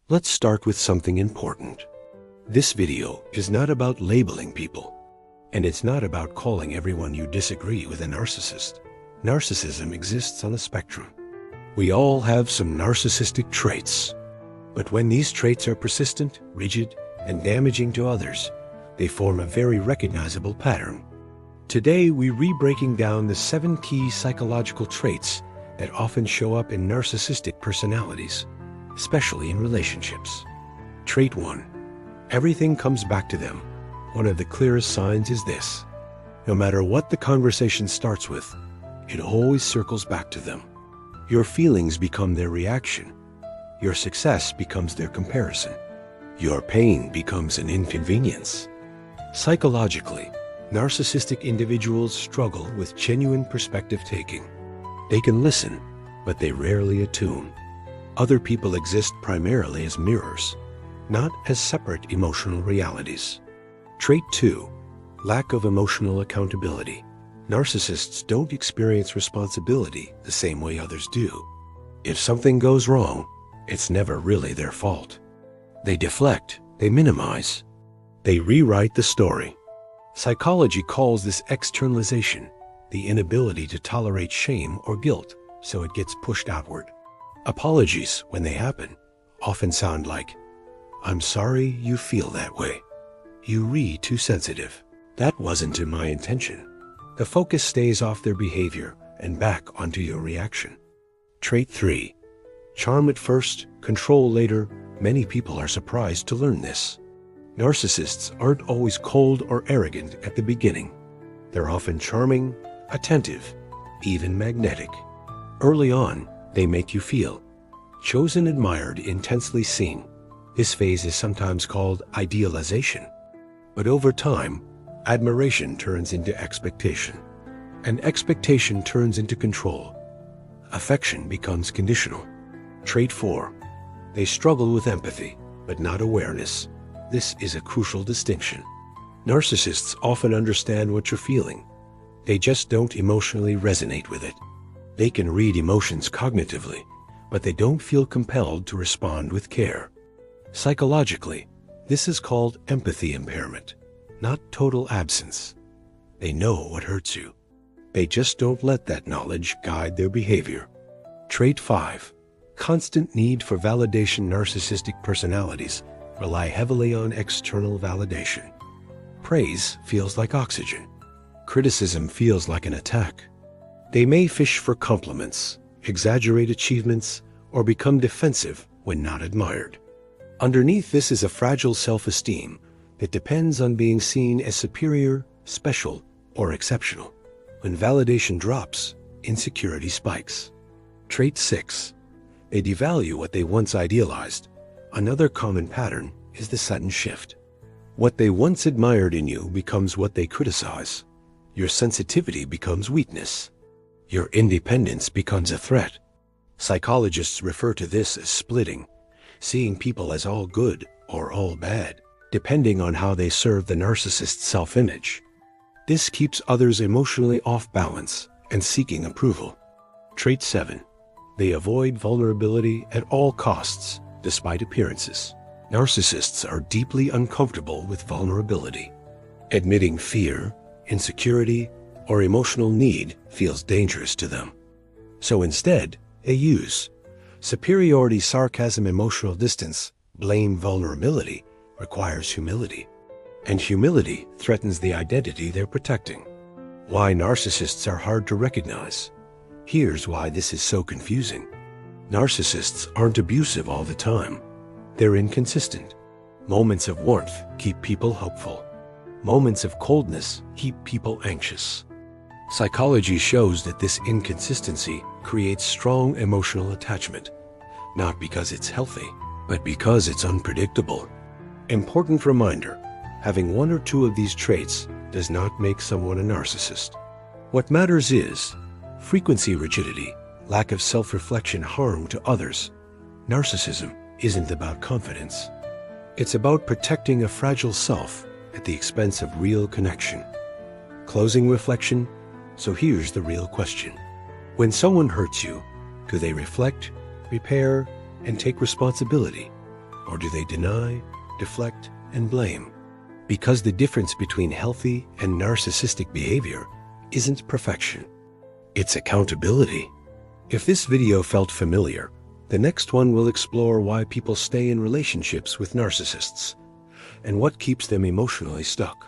Let's start with something important. This video is not about labeling people, and it's not about calling everyone you disagree with a narcissist. Narcissism exists on a spectrum. We all have some narcissistic traits, but when these traits are persistent, rigid, and damaging to others, they form a very recognizable pattern. Today, we're breaking down the 7 key psychological traits that often show up in narcissistic personalities, especially in relationships. Trait 1. Everything comes back to them. One of the clearest signs is this. No matter what the conversation starts with, it always circles back to them. Your feelings become their reaction. Your success becomes their comparison. Your pain becomes an inconvenience. Psychologically, narcissistic individuals struggle with genuine perspective-taking. They can listen, but they rarely attune. Other people exist primarily as mirrors, not as separate emotional realities. Trait 2. Lack of emotional accountability. Narcissists don't experience responsibility the same way others do. If something goes wrong, it's never really their fault. They deflect, they minimize, they rewrite the story. Psychology calls this externalization, the inability to tolerate shame or guilt, so it gets pushed outward. Apologies, when they happen, often sound like, "I'm sorry you feel that way. You read too sensitive. That wasn't in my intention." The focus stays off their behavior and back onto your reaction. Trait 3. Charm at first, control later. Many people are surprised to learn this. Narcissists aren't always cold or arrogant at the beginning. They're often charming, attentive, even magnetic. Early on, they make you feel chosen, admired, intensely seen. This phase is sometimes called idealization. But over time, admiration turns into expectation, and expectation turns into control. Affection becomes conditional. Trait 4. They struggle with empathy, but not awareness. This is a crucial distinction. Narcissists often understand what you're feeling. They just don't emotionally resonate with it. They can read emotions cognitively, but they don't feel compelled to respond with care. Psychologically, this is called empathy impairment, not total absence. They know what hurts you. They just don't let that knowledge guide their behavior. Trait 5. Constant need for validation. Narcissistic personalities rely heavily on external validation. Praise feels like oxygen. Criticism feels like an attack. They may fish for compliments, exaggerate achievements, or become defensive when not admired. Underneath this is a fragile self-esteem that depends on being seen as superior, special, or exceptional. When validation drops, insecurity spikes. Trait 6. They devalue what they once idealized. Another common pattern is the sudden shift. What they once admired in you becomes what they criticize. Your sensitivity becomes weakness. Your independence becomes a threat. Psychologists refer to this as splitting, seeing people as all good or all bad, depending on how they serve the narcissist's self-image. This keeps others emotionally off balance and seeking approval. Trait 7. They avoid vulnerability at all costs, despite appearances. Narcissists are deeply uncomfortable with vulnerability. Admitting fear, insecurity, or emotional need feels dangerous to them. So instead, they use superiority, sarcasm, emotional distance. Blame. Vulnerability requires humility, and humility threatens the identity they're protecting. Why narcissists are hard to recognize. Here's why this is so confusing. Narcissists aren't abusive all the time. They're inconsistent. Moments of warmth keep people hopeful. Moments of coldness keep people anxious. Psychology shows that this inconsistency creates strong emotional attachment, not because it's healthy, but because it's unpredictable. Important reminder, having one or two of these traits does not make someone a narcissist. What matters is frequency, rigidity, lack of self-reflection, harm to others. Narcissism isn't about confidence. It's about protecting a fragile self at the expense of real connection. Closing reflection. So here's the real question. When someone hurts you, do they reflect, repair, and take responsibility? Or do they deny, deflect, and blame? Because the difference between healthy and narcissistic behavior isn't perfection. It's accountability. If this video felt familiar, the next one will explore why people stay in relationships with narcissists and what keeps them emotionally stuck.